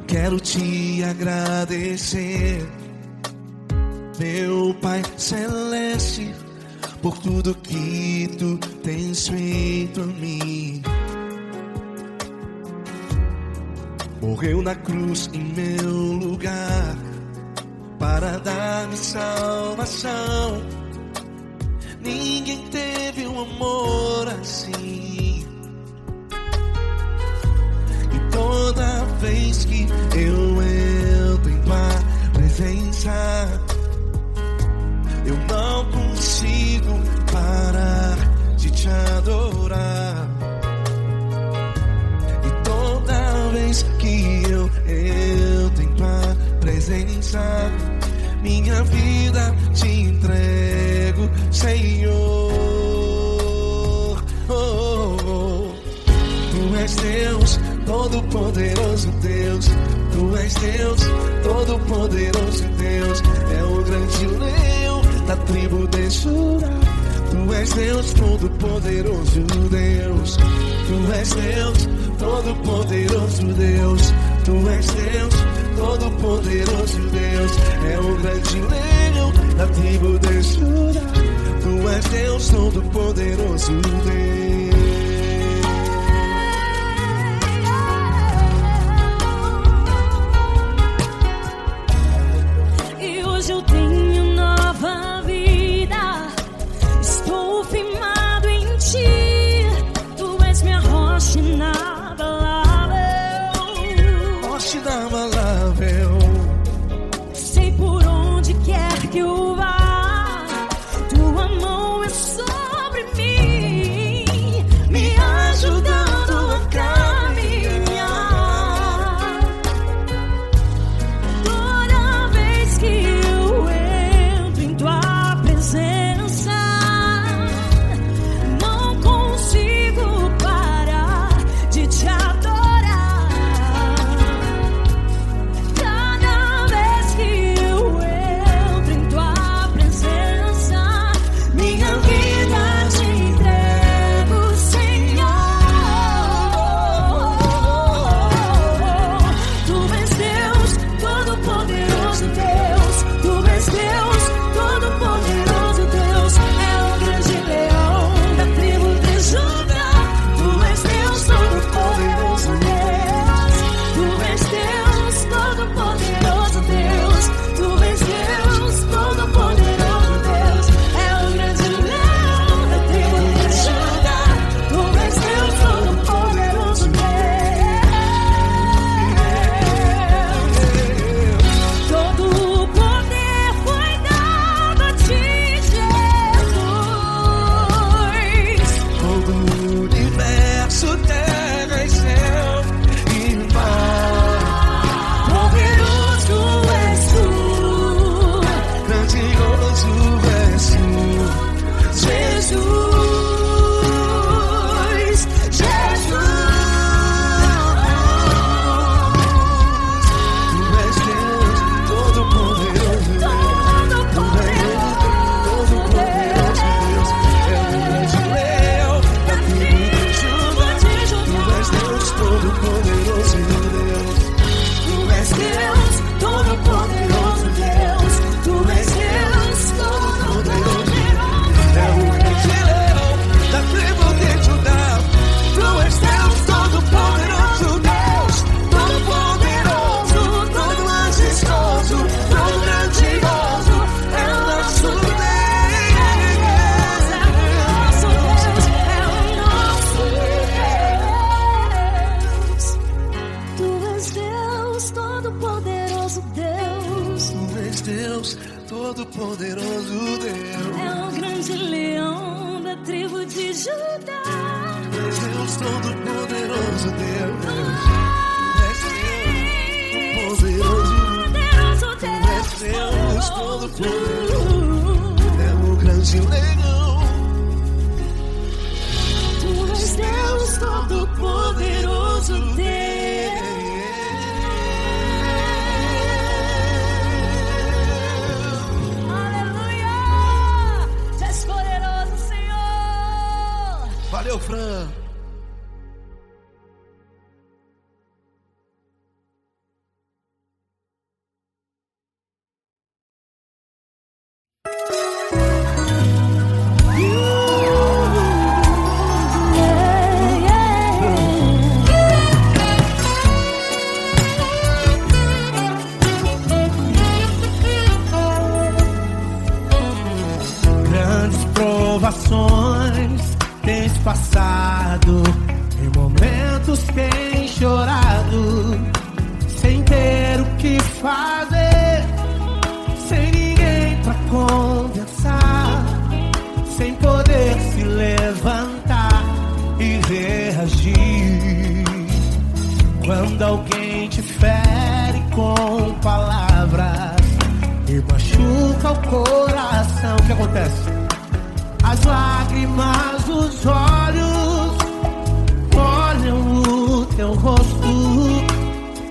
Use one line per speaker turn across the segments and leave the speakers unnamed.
quero te agradecer, meu Pai Celeste, por tudo que tu tens feito a mim. Morreu na cruz em meu lugar para dar-me salvação. Ninguém teve um amor assim. E toda vez que eu entro em tua presença, eu não consigo parar de te adorar. E toda vez que eu entro em tua presença, minha vida te entrego, Senhor. Tu és Deus, Todo-Poderoso Deus. Tu és Deus, Todo-Poderoso Deus. É o grande leão da tribo de Judá. Tu és Deus, Todo-Poderoso Deus. Tu és Deus, Todo-Poderoso Deus. Tu és Deus, Todo-Poderoso Deus. É o grande leão da tribo de Judá. Tu és Deus, Todo-Poderoso Deus.
E hoje eu tenho nova vida. Estou firmado em ti. Tu és minha rocha inabalável.
Rocha inabalável.
Sei por onde quer que eu vá, tua mão é sobre mim, me ajudando a caminhar. Toda vez que eu entro em tua presença, não consigo parar de te adorar. Cada vez que eu entro em tua presença, minha vida te entrego, Senhor. Tu és Deus, Todo-Poderoso Deus. Tu és Deus, Todo-Poderoso Deus. É o grande leão da tribo de Judá. Tu és Deus, Todo-Poderoso Deus. Tu és Deus, Todo-Poderoso Deus. Tu és Deus, Todo-Poderoso Deus. É o grande leão da tribo de Judá. Tu és Deus, Todo-Poderoso Deus. Todo o poder foi dado a ti, Jesus.
Todo o universo, terra e céu e mar.
Poderoso és tu,
Grandioso és tu,
Jesus, Jesus.
Tu és Deus, Todo-Poderoso Deus. Todo-Poderoso Deus. É o grande leão da tribo de Judá. Tu és Deus, Todo-Poderoso Deus.
Tu és Deus, Todo-Poderoso Deus. Tu és Deus, Todo-Poderoso.
É o grande leão da tribo de Judá. Tu és Deus, Todo-Poderoso Deus. Todo-Poderoso, todo majestoso, todo grandioso. É o nosso Deus.
Tu és Deus, Todo-Poderoso Deus.
Tu és Deus, Todo-Poderoso Deus.
É o grande leão da tribo de Judá.
Tu és Deus, Todo-Poderoso Deus. Tu és Deus, Todo-Poderoso.
Poderoso
Tu és Deus, Todo-Poderoso.
Deus.
É o grande leão.
Tu és Deus, Todo-Poderoso Deus. Aleluia! Tu és poderoso, Senhor.
Valeu, Fran. passado, em momentos tem chorado, sem ter o que fazer, sem ninguém pra conversar, sem poder se levantar e reagir. Quando alguém te fere com palavras e machuca o coração, o que acontece? As lágrimas dos olhos molham o teu rosto,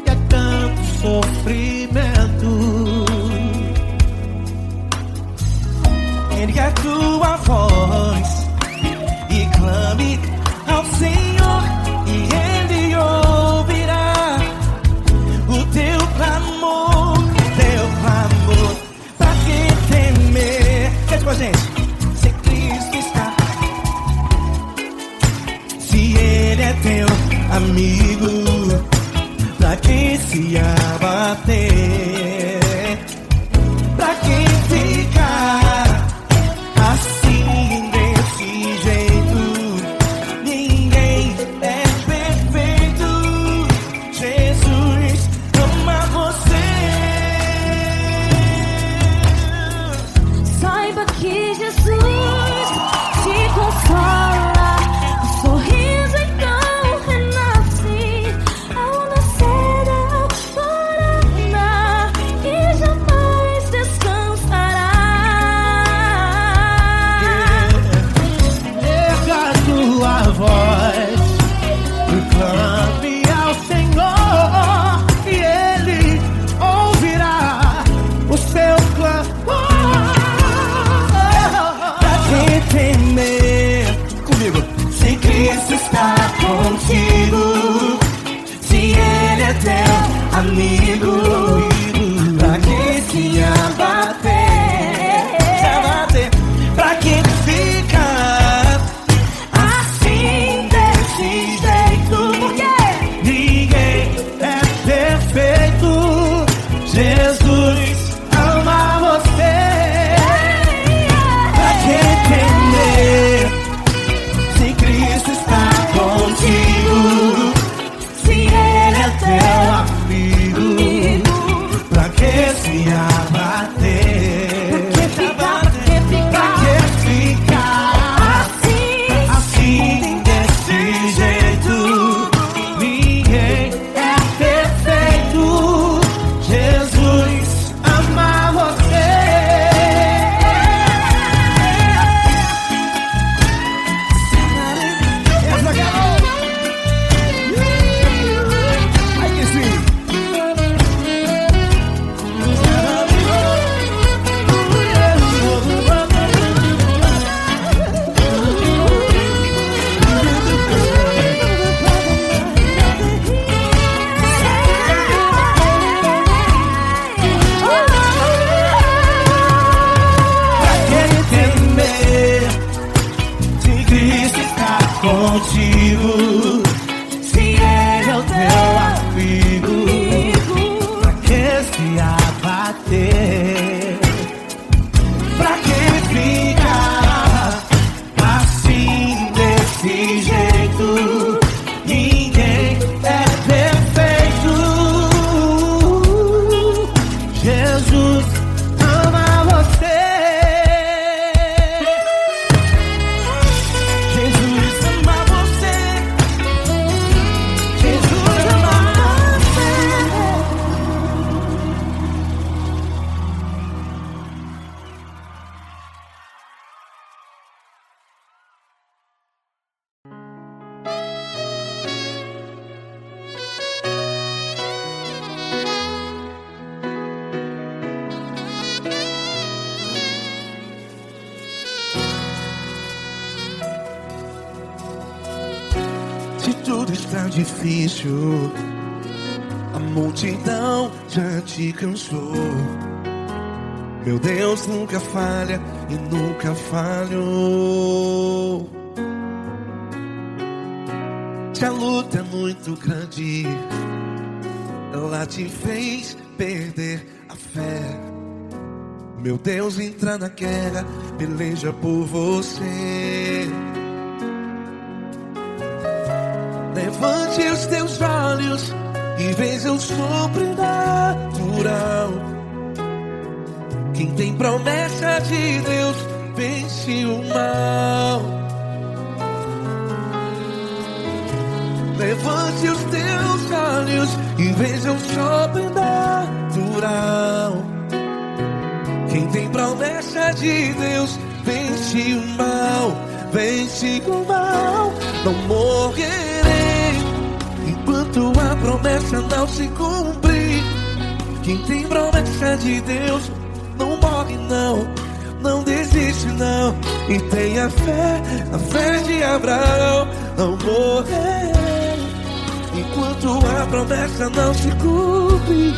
e é tanto sofrimento. Ergue a tua voz e clame ao Senhor, e Ele ouvirá o teu clamor, pra que temer? Cante com a gente. Se Cristo está, se Ele é teu amigo, pra que se abater? Pra que ficar assim desse jeito? Ninguém é perfeito. Jesus ama você.
Saiba que Jesus te consola, o sorriso então renasce ao nascer da alvorada e jamais descansará.
Erga a tua voz e clame ao Senhor, e Ele ouvirá o seu clamor. Pra que temer? Comigo. Se Cristo está contigo, se Ele é teu amigo, pra que se abater? Pra que ficar assim desse jeito? Porque ninguém é perfeito. Jesus ama você. Pra que temer? Se Cristo está contigo, se Ele é teu amigo, pra que se abater? Pra que ficar assim desse jeito? Ninguém é perfeito. Jesus ama você. Essa garota. Aí que sim. Pra que temer? Se Cristo está contigo, se Ele é o teu amigo, pra que se abater? Pra que ficar assim desse jeito? Ninguém é perfeito. Jesus ama você. Jesus ama você. Jesus ama você. Se tudo está difícil, a multidão já te cansou. Meu Deus nunca falha e nunca falhou. Se a luta é muito grande, ela te fez perder a fé. Meu Deus entra na guerra, peleja por você. Levante os teus olhos e veja o sobrenatural. Quem tem promessa de Deus vence o mal. Levante os teus olhos e veja o sobrenatural. Quem tem promessa de Deus vence o mal. Vence o mal. Não morrerei enquanto a promessa não se cumprir. Quem tem promessa de Deus não morre não, não desiste não. E tenha fé, a fé de Abraão. Não morrerei enquanto a promessa não se cumpre.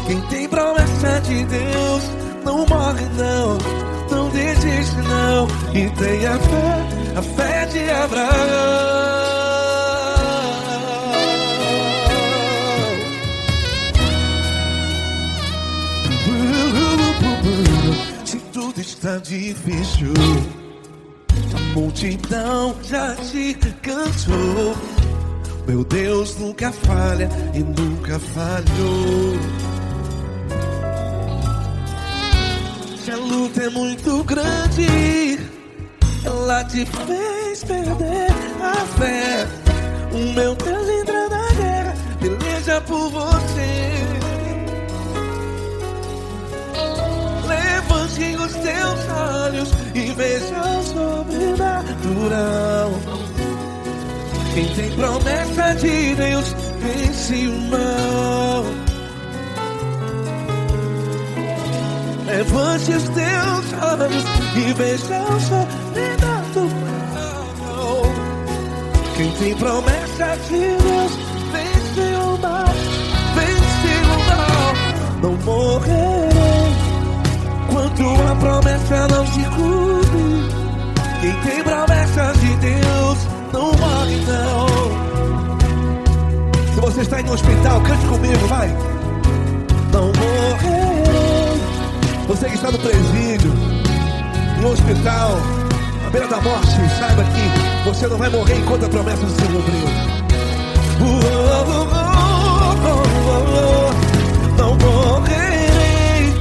Quem tem promessa de Deus não morre não, não desiste não. E tenha fé, a fé de Abraão. Se tudo está difícil, a multidão já te cansou. Meu Deus nunca falha e nunca falhou. Se a luta é muito grande, ela te fez perder a fé. O meu Deus entra na guerra, peleja por você. Levante os teus olhos e veja o sobrenatural. Quem tem promessa de Deus vence o mal. Levante os teus olhos e veja o sobrenatural. Quem tem promessa de Deus vence o mal. Vence o mal. Não morrerei enquanto a promessa não se cumpre. Quem tem promessa de Deus não morre não. Se você está em um hospital, cante comigo, vai. Não morrerei. Você que está no presídio, em um hospital, à beira da morte, saiba que você não vai morrer enquanto a promessa não se cumpriu. Não morrerei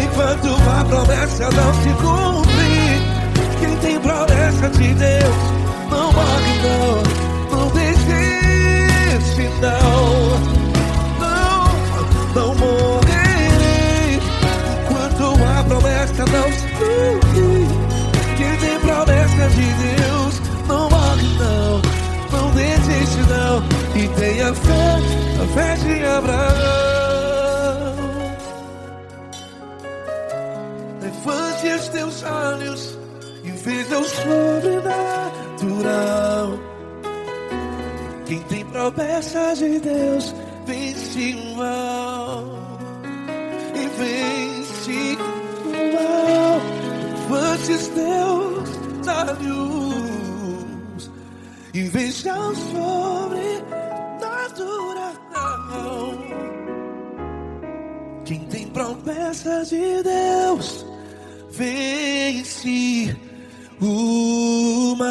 enquanto a promessa não se cumprir. Quem tem promessa de Deus não morre não, não desiste não. Não morrerei enquanto a promessa não se cumprir. Quem tem promessa de Deus não morre não, não desiste não. E tenha fé, a fé de Abraão. Levante os teus olhos e veja o sobrenatural. Quem tem promessa de Deus vence o mal. E vence o mal. Levante os teus olhos e veja o sobrenatural. Quem tem promessa de Deus vence o mal.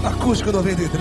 Acústico 93.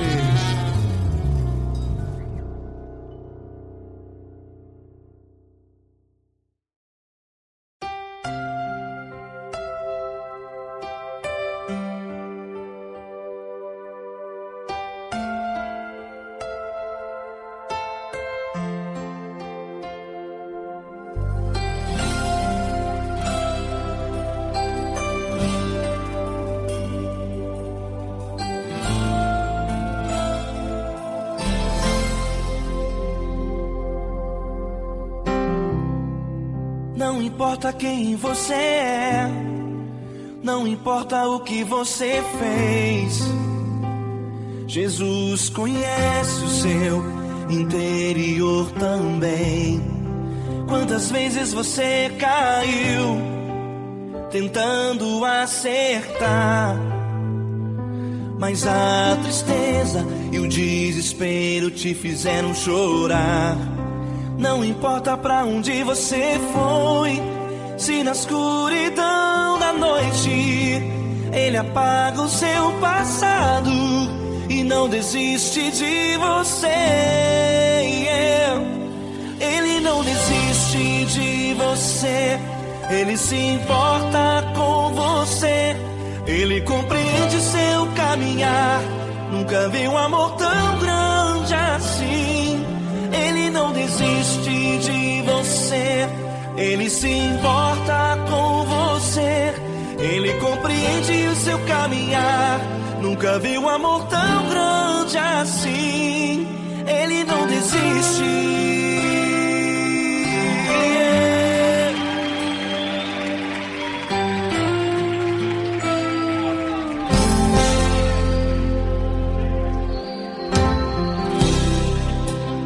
Não importa quem você é, não importa o que você fez, Jesus conhece o seu interior também. Quantas vezes você caiu tentando acertar, mas a tristeza e o desespero te fizeram chorar. Não importa pra onde você foi, se na escuridão da noite Ele apaga o seu passado e não desiste de você. Ele não desiste de você. Ele se importa com você. Ele compreende seu caminhar. Nunca vi um amor tão grande assim. Ele não desiste de você. Ele se importa com você. Ele compreende o seu caminhar. Nunca vi um amor tão grande assim. Ele não desiste.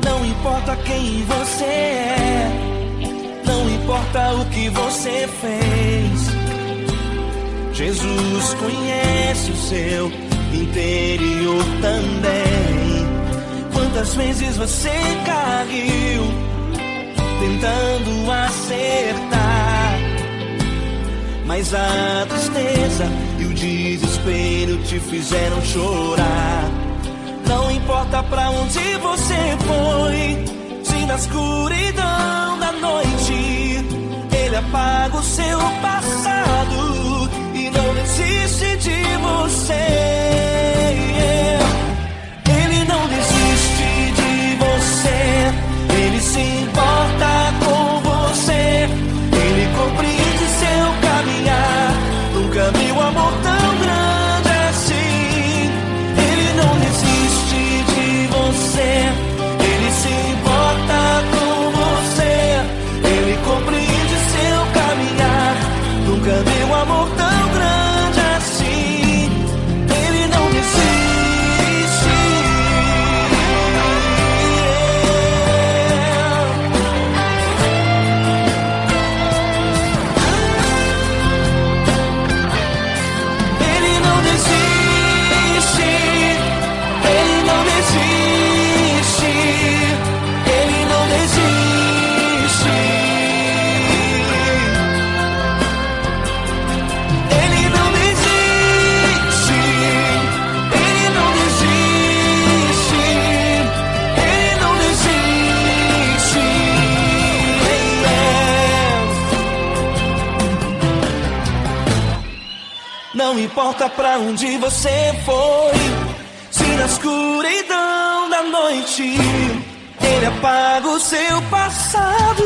Não importa quem você é, não importa o que você fez, Jesus conhece o seu interior também. Quantas vezes você caiu tentando acertar, mas a tristeza e o desespero te fizeram chorar. Não importa pra onde você foi, se na escuridão da noite Ele apaga o seu passado e não desiste de você. Ele não desiste de você. Ele se importa com você. Ele compreende seu caminhar. Nunca vi um amor tão grande assim. Ele não desiste de você. Ele se importa com você. Ele compreende seu caminhar. Nunca vi um amor tão grande assim. Ele não desiste. Ele não desiste. Ele não desiste. Ele não desiste. Ele não desiste. Ele não desiste. Ele não desiste. Não importa pra onde você foi, se na escuridão da noite Ele apaga o seu passado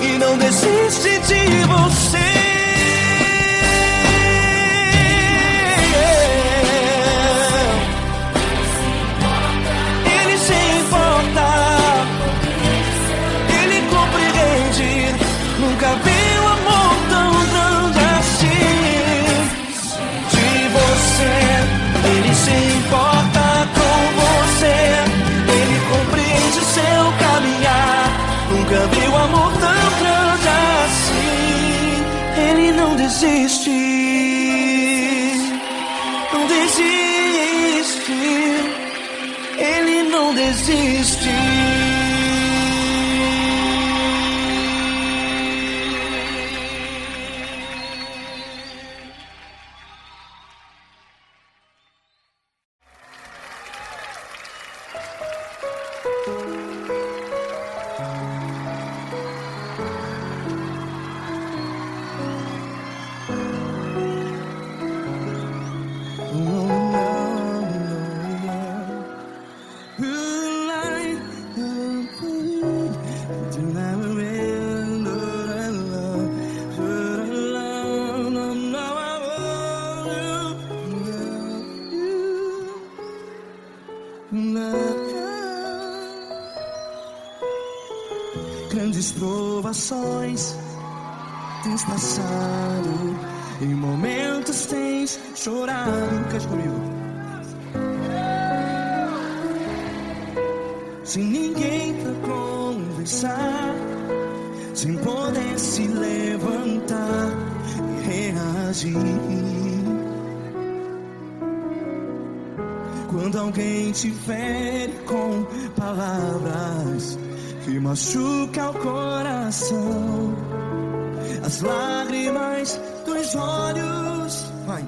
e não desiste de você. Ele se importa. Ele compreende. Nunca vi um amor tão grande assim. De você. Ele se importa com você. Ele compreende seu caminhar. Nunca vi um amor tão grande assim. Ele não desiste. Não desiste. Ele não desiste. Grandes provações tens passado, em momentos tens chorado. Cante comigo. Sem ninguém pra conversar, sem poder se levantar e reagir. Quando alguém te fere com palavras
que machuca o coração, as lágrimas dos olhos. Vai.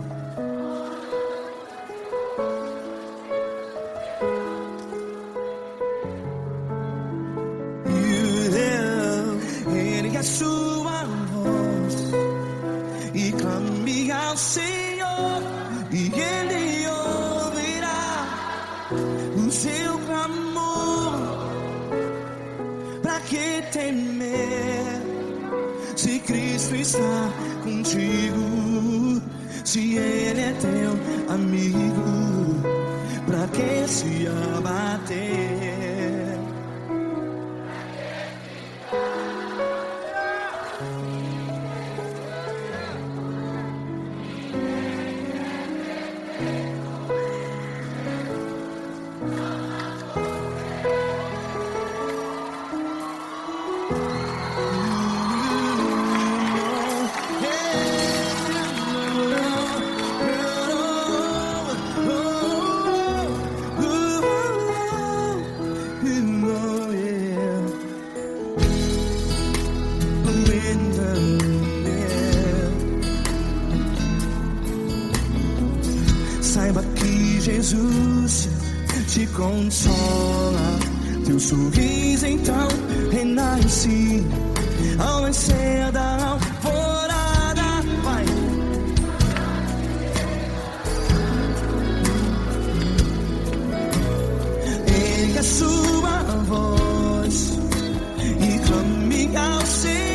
Ele é sua voz e clame ao Senhor, e Ele ouvirá o seu clamor. Pra que temer, se Cristo está contigo? Se Ele é teu amigo, pra que se abater? Saiba que Jesus te consola, teu sorriso então renasce ao nascer da alvorada. Vai. Ele é sua voz e clame ao Senhor.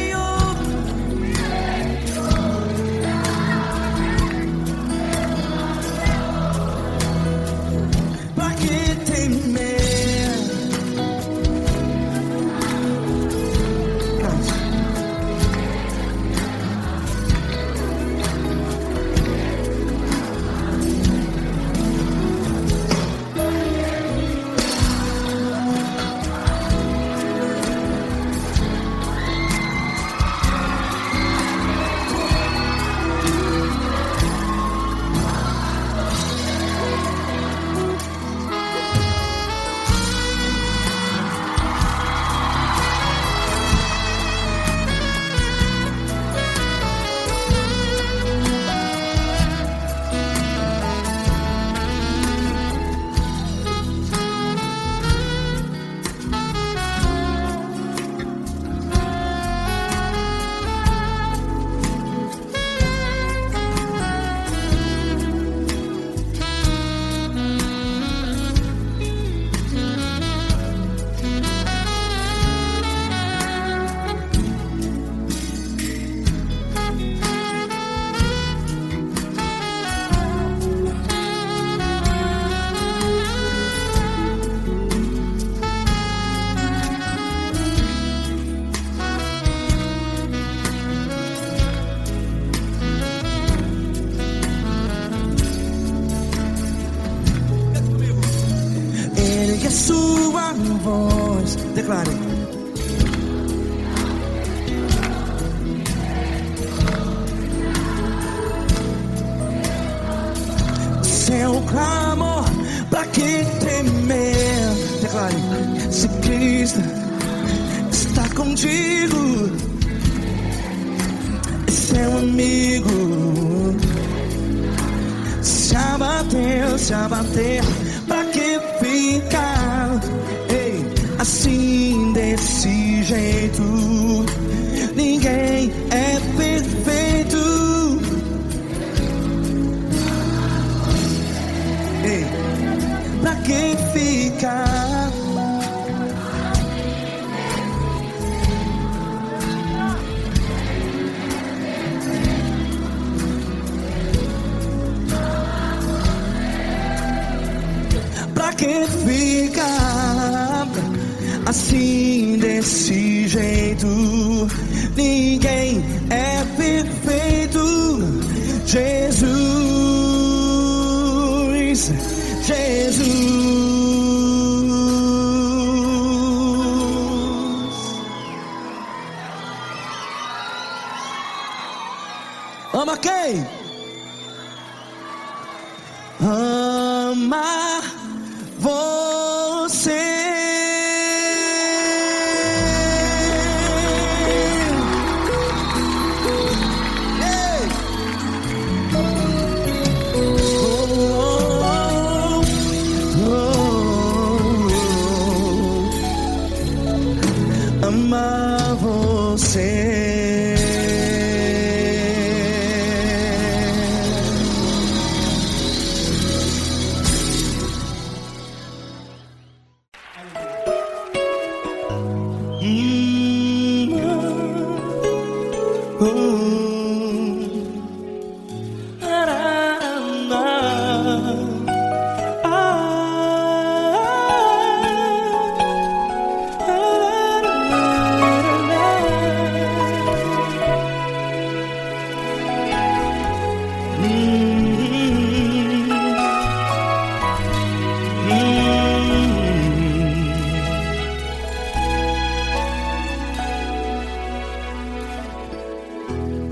Ele é sua voz. Declare. Seu clamor, pra que temer? Declare. Se Cristo está contigo, é seu amigo. Se abater, pra que ficar, ei, assim desse jeito? Ninguém é perfeito. Ei, pra que ficar? Pra que ficar assim desse jeito? Ninguém é perfeito. Jesus, Jesus. Ama quem? Ama você.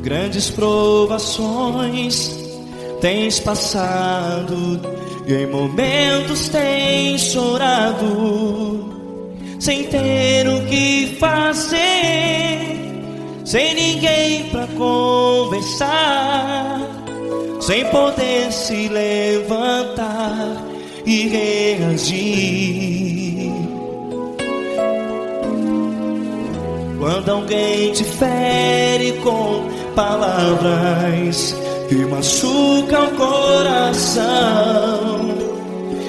Grandes provações tens passado, e em momentos tens chorado, sem ter o que fazer, sem ninguém pra conversar, sem poder se levantar e reagir. Quando alguém te fere com palavras que machucam o coração,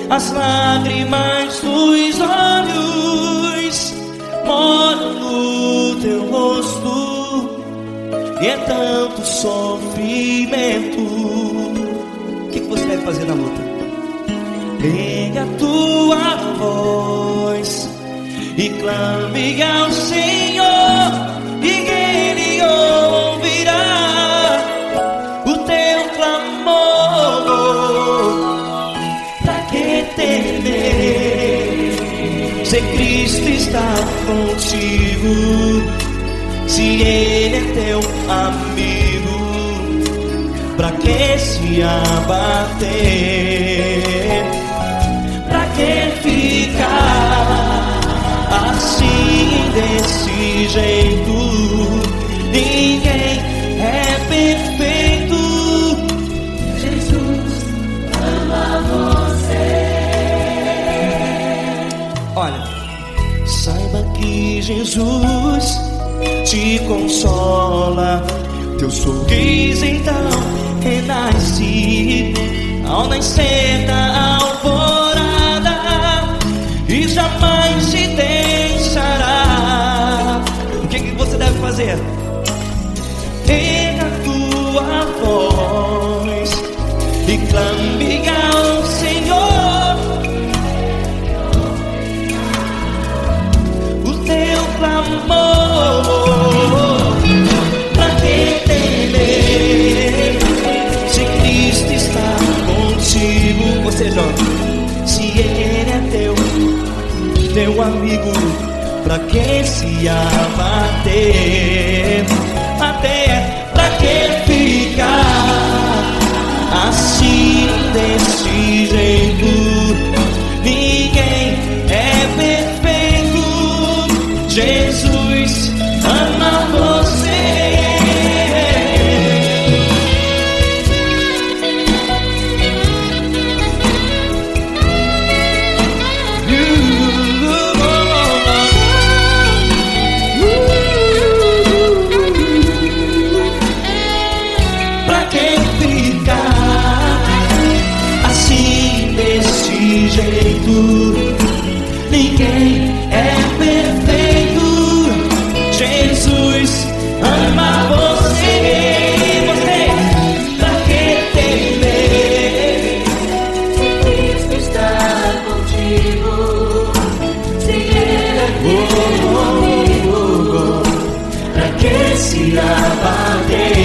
as lágrimas dos olhos moram no teu rosto, e é tanto sofrimento. O que você deve fazer na luta? Pega a tua voz e clame ao Senhor, e Ele ouvirá o teu clamor. Pra que temer, se Cristo está contigo, se Ele é teu amigo? Pra que se abater? Pra que ficar assim, desse jeito? Ninguém é perfeito.
Jesus ama você.
Olha, saiba que Jesus te consola, teu sorriso então renasce ao nascer da alvorada, e jamais te deixará. O que você deve fazer? Pega a tua voz e clame ao Senhor, o teu clamor. Pra que temer, se Cristo está contigo? Você joga. Se Ele é teu amigo, pra que se abater? Até pra que ficar assim, desse jeito? Ninguém é perfeito. Jesus ama você. Pra que ficar assim, desse jeito? Ninguém é perfeito. Jesus ama você. Pra que temer,
Se Cristo está contigo, se Ele é teu amigo,
pra que se abater?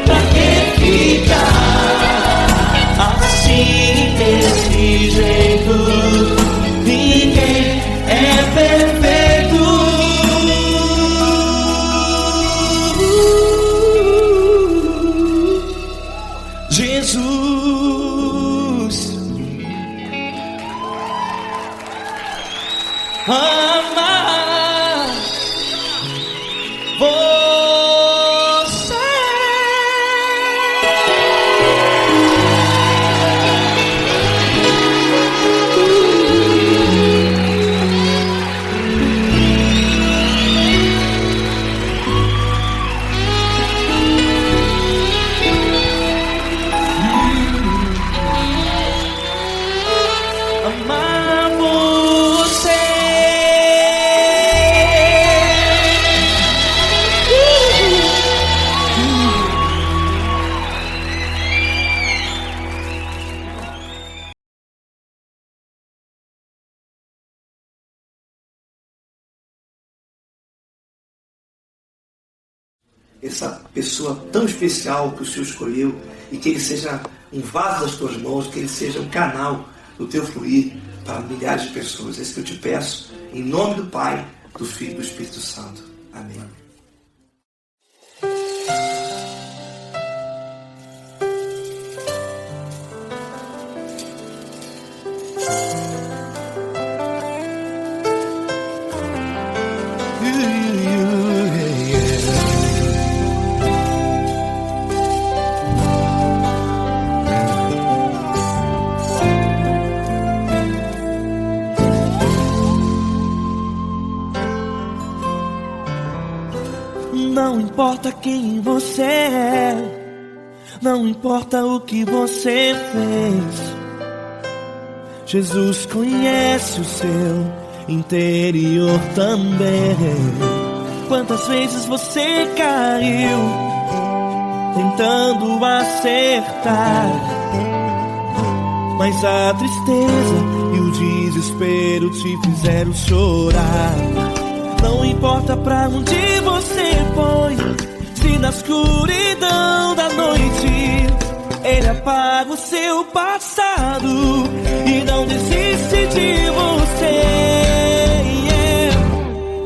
Pra que ficar assim, desse jeito?
essa pessoa tão especial que o Senhor escolheu, e que ele seja um vaso das tuas mãos, que ele seja um canal do teu fluir para milhares de pessoas. É isso que eu te peço, em nome do Pai, do Filho e do Espírito Santo. Amém.
Não importa quem você é, não importa o que você fez, Jesus conhece o seu interior também. Quantas vezes você caiu tentando acertar, mas a tristeza e o desespero te fizeram chorar. Não importa pra onde você foi, se na escuridão da noite Ele apaga o seu passado e não desiste de você.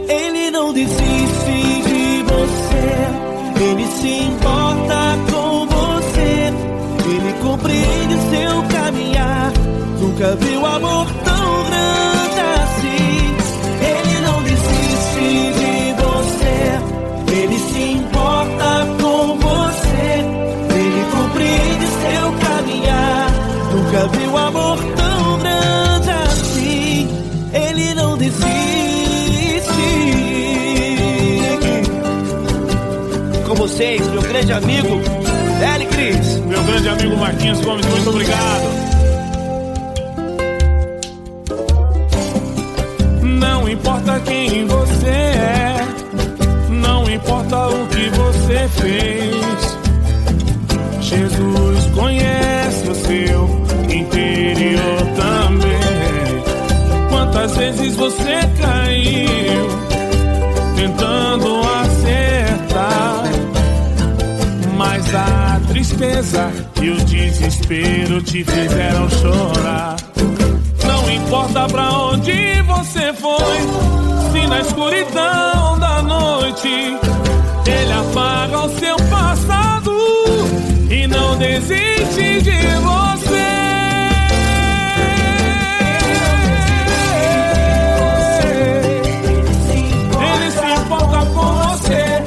Ele não desiste de você, Ele se importa com você, Ele compreende seu caminhar. Nunca viu amor tão grande assim. Ele não desiste de você, Ele se importa com você, Ele compreende seu caminhar. Nunca viu amor tão grande assim. Ele não desiste. Com vocês, meu grande amigo L. Cris.
Meu grande amigo Marquinhos Gomes, muito obrigado. Não importa quem você é, não importa o que você fez, Jesus conhece o seu interior também. Quantas vezes você caiu tentando acertar, mas a tristeza e o desespero te fizeram chorar. Não importa pra onde você foi, se na escuridão da noite Ele apaga o seu passado e não desiste de você. Ele se importa com você,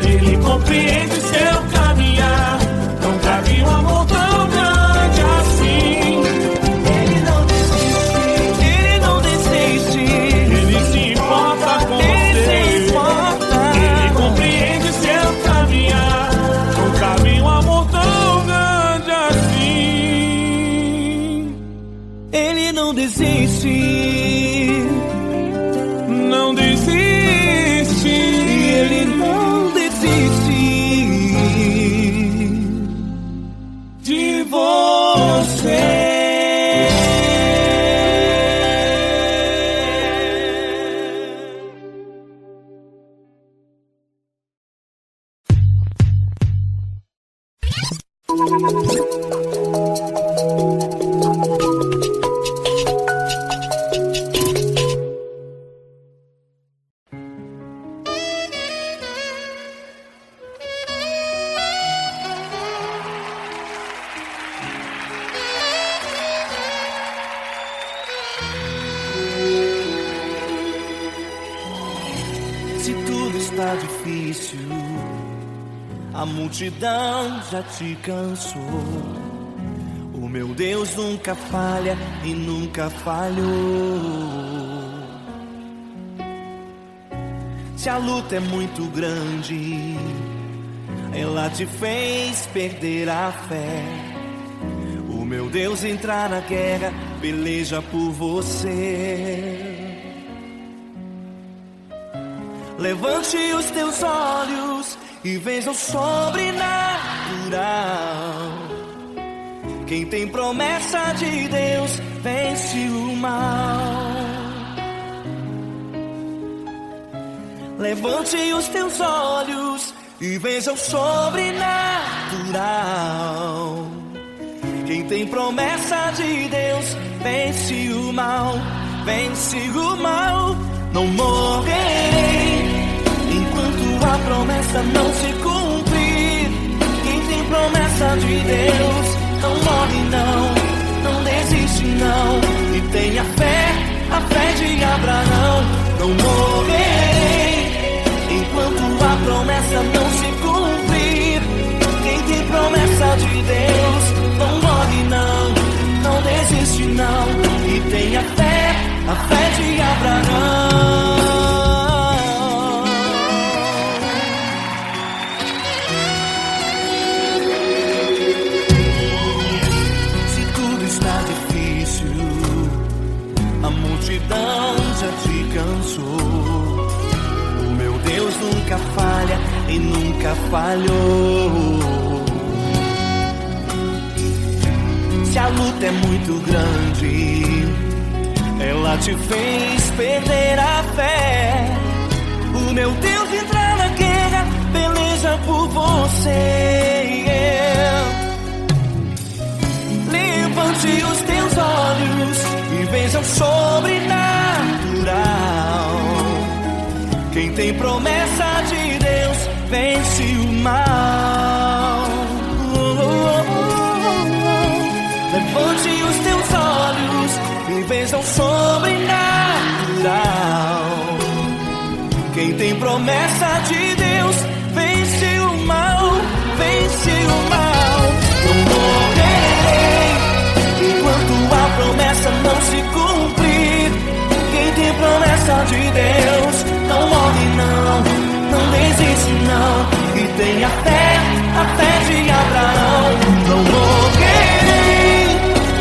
Ele compreende seu caminhar. Nunca vi um amor tão grande assim.
Não desiste, não desiste, Ele não desiste de você. Está difícil, a multidão já te cansou. O meu Deus nunca falha e nunca falhou. Se a luta é muito grande, ela te fez perder a fé. O meu Deus entrar na guerra, peleja por você. Levante os teus olhos e veja o sobrenatural. Quem tem promessa de Deus vence o mal. Levante os teus olhos e veja o sobrenatural. Quem tem promessa de Deus vence o mal, vence o mal. Não morrerei enquanto a promessa não se cumprir. Quem tem promessa de Deus não morre não, não desiste não. E tenha fé, a fé de Abraão. Não morrerei enquanto a promessa não se cumprir. Quem tem promessa de Deus não morre não, não desiste não. E tenha fé, a fé de Abraão. Se tudo está difícil, a multidão já te cansou. O meu Deus nunca falha e nunca falhou. Se a luta é muito grande, ela te fez perder a fé. O meu Deus entra na guerra, peleja por você. Levante os teus olhos e veja o sobrenatural. Quem tem promessa de Deus vence o mal. Levante os teus olhos e veja o sobrenatural. Quem tem promessa de Deus vence o mal, vence o mal. Não morrerei enquanto a promessa não se cumprir. Quem tem promessa de Deus não morre não, não desiste não. E tenha fé, a fé de Abraão. Não morrerei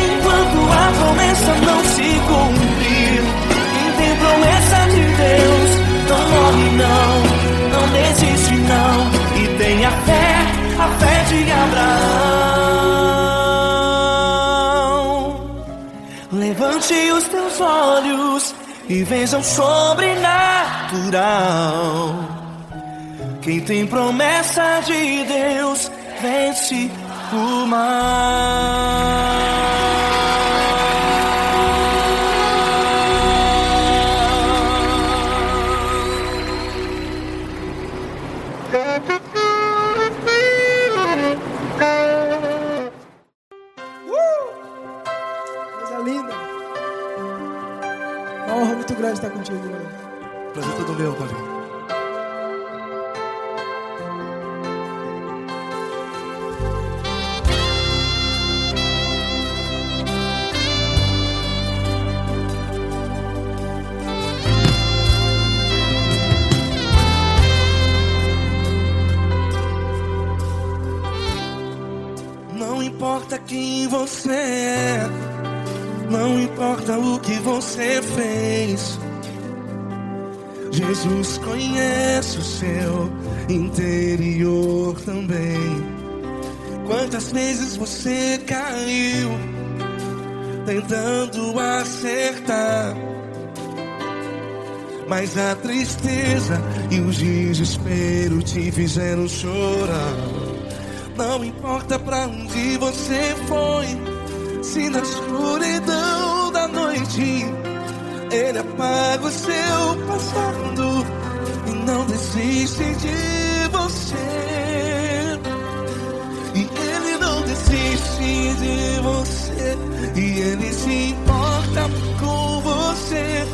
enquanto a promessa não se cumprir. Quem tem promessa de Deus não morre não, não desiste não. E tenha fé, a fé de Abraão. Levante os teus olhos e veja o sobrenatural. Quem tem promessa de Deus vence o mal.
Coisa linda. Uma honra muito grande estar contigo, mano.
Prazer todo meu, Paulinho.
Não importa quem você é, não importa o que você fez, Jesus conhece o seu interior também. Quantas vezes você caiu tentando acertar, mas a tristeza e o desespero te fizeram chorar. Não importa pra onde você foi, se na escuridão da noite Ele apaga o seu passado e não desiste de você. E Ele não desiste de você, e Ele se importa com você,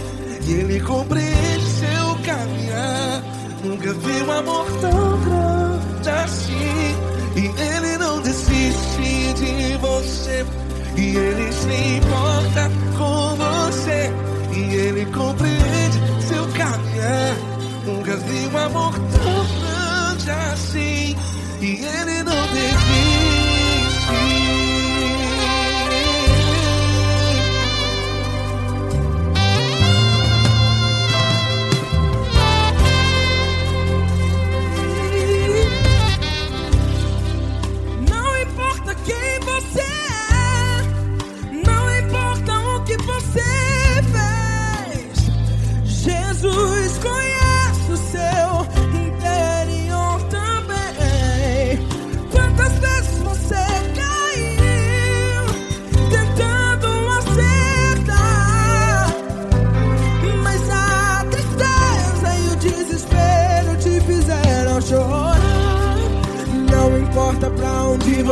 e Ele compreende seu caminhar. Nunca vi um amor tão grande assim. E Ele não desiste de você, e Ele se importa com você, e Ele compreende seu caminhar. Nunca vi um amor tão grande assim. E Ele não desiste.
Jesus conhece o seu interior também.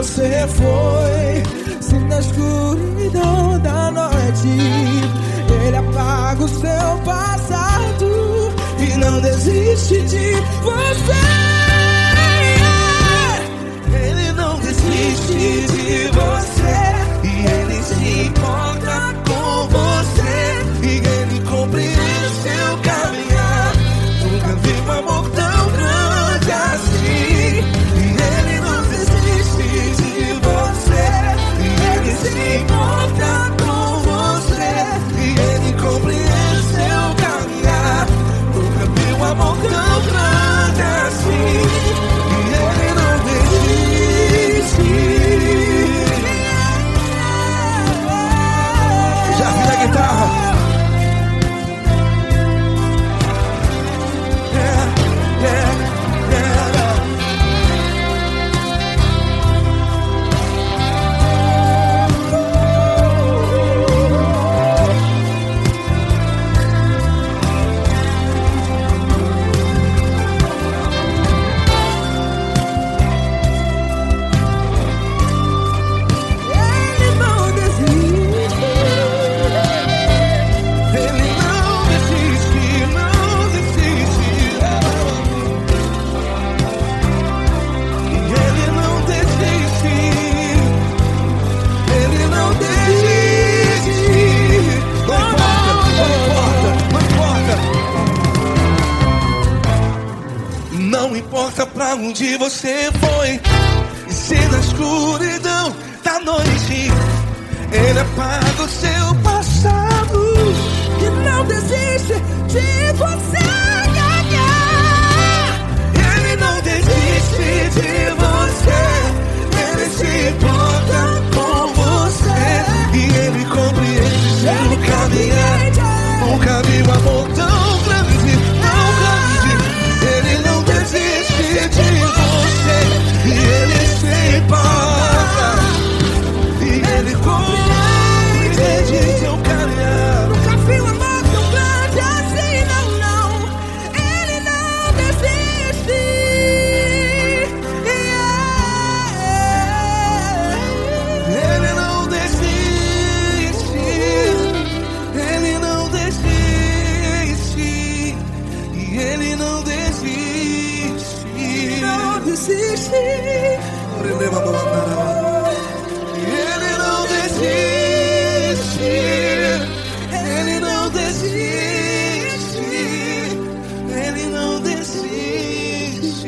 você foi. Se na escuridão da noite Ele apaga o seu passado e não desiste de você.
Ele não desiste de você, e Ele se importa com você, e Ele compreende seu caminhar. Nunca vi um amor tão grande assim. E Ele não desiste de você, e Ele se importa com você, e Ele compreende seu caminhar. Nunca vi um amor tão grande assim. E Ele não desiste. Já vi a guitarra. Não importa pra onde você foi, e se na escuridão da noite Ele apaga o seu passado
E não desiste de você.
Ele não desiste de você, Ele se importa com você, e Ele compreende seu caminhar. Nunca vi um amor tão grande, tão grande. Ele não desiste de você, e Ele se importa, e Ele compreende seu caminhar.
Nunca vi um amor tão grande assim, não, não. Ele não desiste.
Ele não desiste, Ele não desiste, e Ele não desiste.
Não desiste.
Ele não desiste, Ele não desiste, Ele não desiste.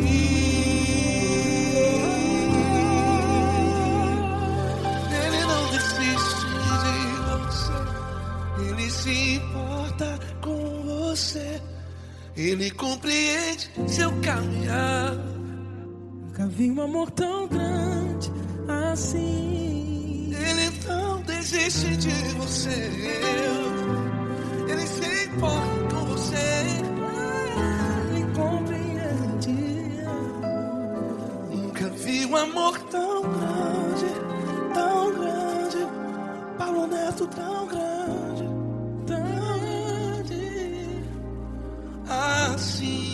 Ele não desiste de você, Ele se importa com você, Ele compreende seu caminhar.
Nunca vi um amor tão grande assim.
Ele não desiste de você, Ele se importa com você,
Ele compreende.
nunca vi um amor tão grande, Paulo Neto tão grande, assim.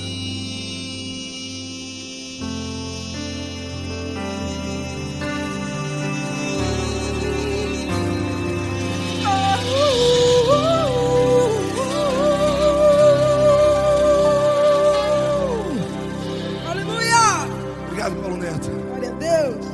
Aleluia!
Obrigado, Paulo Neto.
Glória a Deus.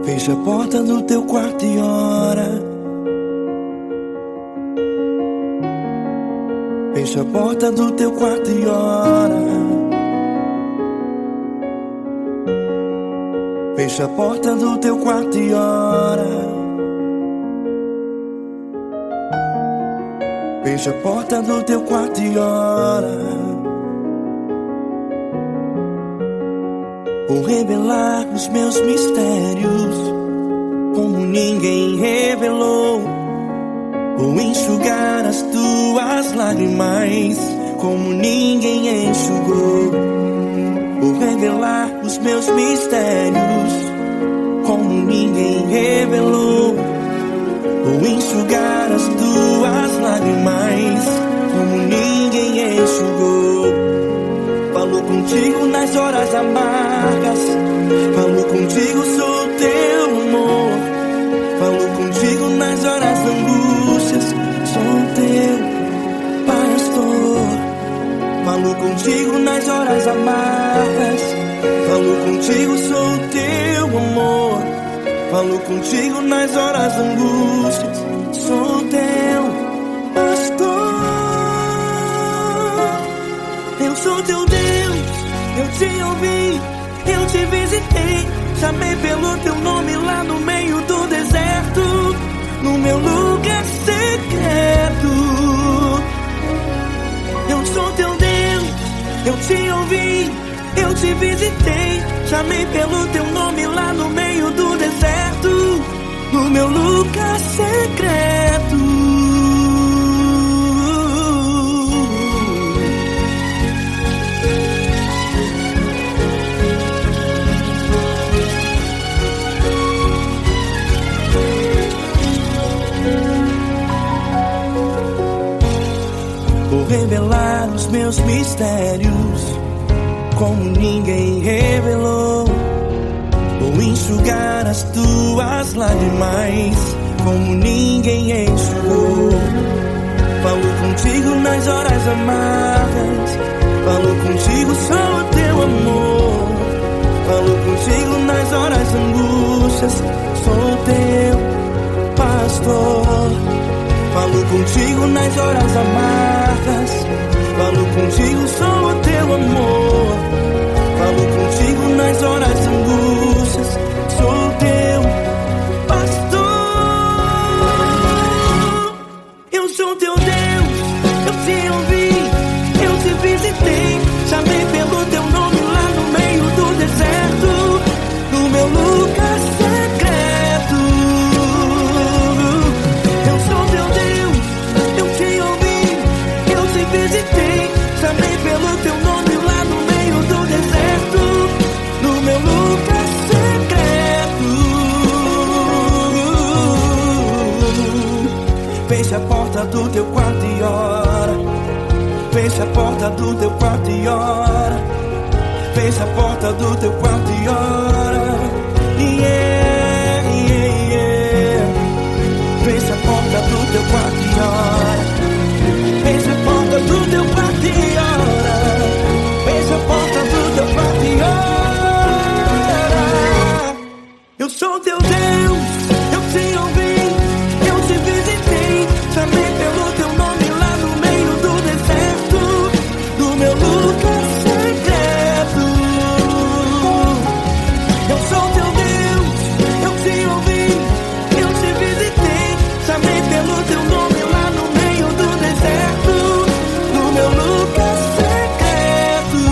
Fecha a porta do teu quarto e ora. Fecha a porta do teu quarto e ora. Fecha a porta do teu quarto e ora. Fecha a porta do teu quarto e ora. Vou revelar os meus mistérios, como
ninguém revelou, ou enxugar as tuas lágrimas como ninguém enxugou, ou revelar os meus mistérios como ninguém revelou, ou enxugar as tuas lágrimas como ninguém enxugou. Falou contigo nas horas amargas, falou contigo, sou teu amor. Falou contigo nas horas da angústias, sou teu pastor. Falou contigo nas horas amargas, falou contigo, sou teu amor. Falou contigo nas horas da angústias, sou teu pastor. Eu sou teu Deus, eu te ouvi, eu te visitei, chamei pelo teu nome lá no meio do deserto, no meu lugar secreto. Eu sou teu Deus, eu te ouvi, eu te visitei, chamei pelo teu nome lá no meio do deserto, no meu lugar secreto. Vou revelar os meus mistérios como ninguém revelou, vou enxugar as tuas lágrimas como ninguém enxugou. Falou contigo nas horas amargas, falou contigo, sou teu amor. Falou contigo nas horas angústias, sou teu pastor. Falou contigo nas horas amargas, falou contigo, sou teu amor. Falou contigo nas horas angústias, sou teu pastor. Eu sou teu Deus, eu te ouvi, eu te visitei, chamei pelo teu nome lá no meio do deserto, no meu lugar secreto. Eu sou teu Deus, eu te ouvi, eu te visitei, chamei pelo teu nome lá no meio do deserto, no meu lugar secreto. Fecha a porta do teu quarto e ora. Fecha a porta do teu quarto e ora. Fecha a porta do teu quarto e ora. Yeah, yeah, yeah. Fecha a porta do teu quarto e ora. Fecha a porta do teu quarto e ora. Fecha a porta do teu quarto e ora. Eu sou teu Deus, eu te ouvi, eu te visitei, chamei pelo teu nome lá no meio do deserto, do meu lugar secreto. Eu sou teu Deus, eu te ouvi, eu te visitei, chamei pelo teu nome lá no meio do deserto, no meu lugar secreto,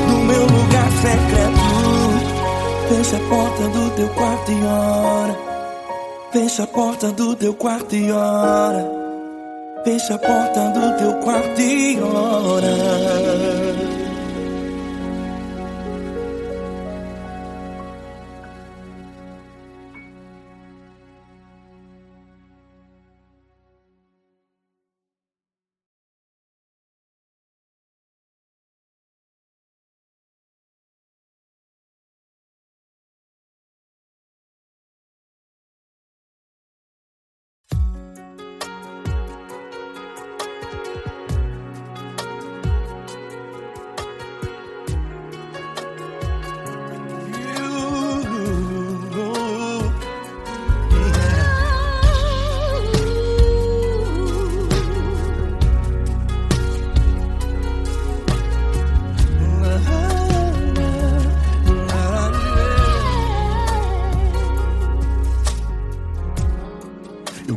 no meu lugar secreto. Fecha a porta do teu quarto e ora. Fecha a porta do teu quarto e ora. Fecha a porta do teu quarto e ora.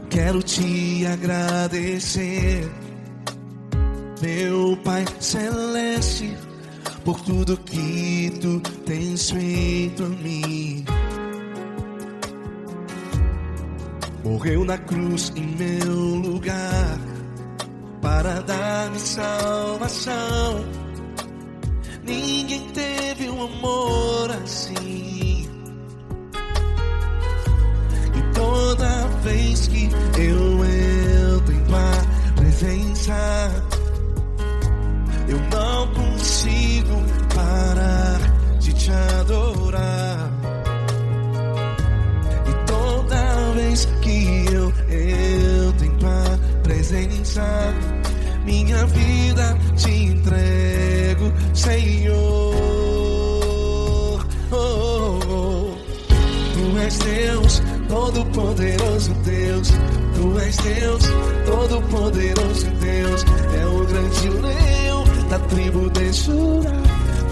Quero te agradecer, meu Pai Celeste, por tudo que tu tens feito a mim. morreu na cruz em meu lugar para dar-me salvação. Ninguém teve um amor assim. E toda vez que eu entro em tua presença, eu não consigo parar de te adorar. E toda vez que eu entro em tua presença, minha vida te entrego, Senhor. Oh, oh, oh. Tu és Deus, todo-poderoso Deus. Tu és Deus, todo-poderoso Deus. É o grande leão da tribo de Judá.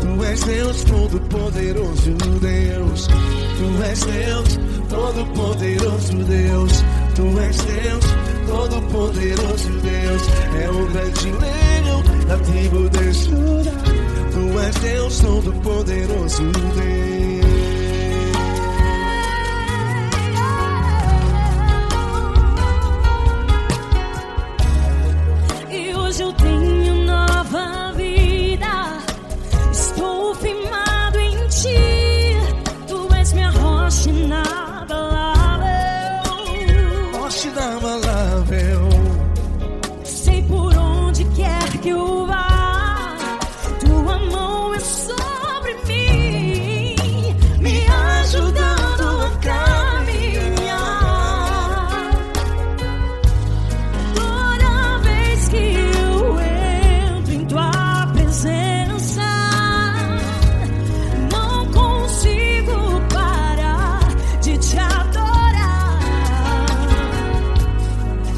Tu és Deus, todo-poderoso Deus. Tu és Deus, todo-poderoso Deus. Tu és Deus, todo-poderoso Deus. É o grande leão da tribo de Judá. Tu és Deus, todo-poderoso Deus.
E hoje eu tenho nova vida. Estou firmado em ti. Tu és minha rocha inabalável.
Rocha inabalável.
Sei por onde quer que eu vá, tua mão é sobre mim, me ajudando a caminhar. Toda vez que eu entro em tua presença, não consigo parar de te adorar.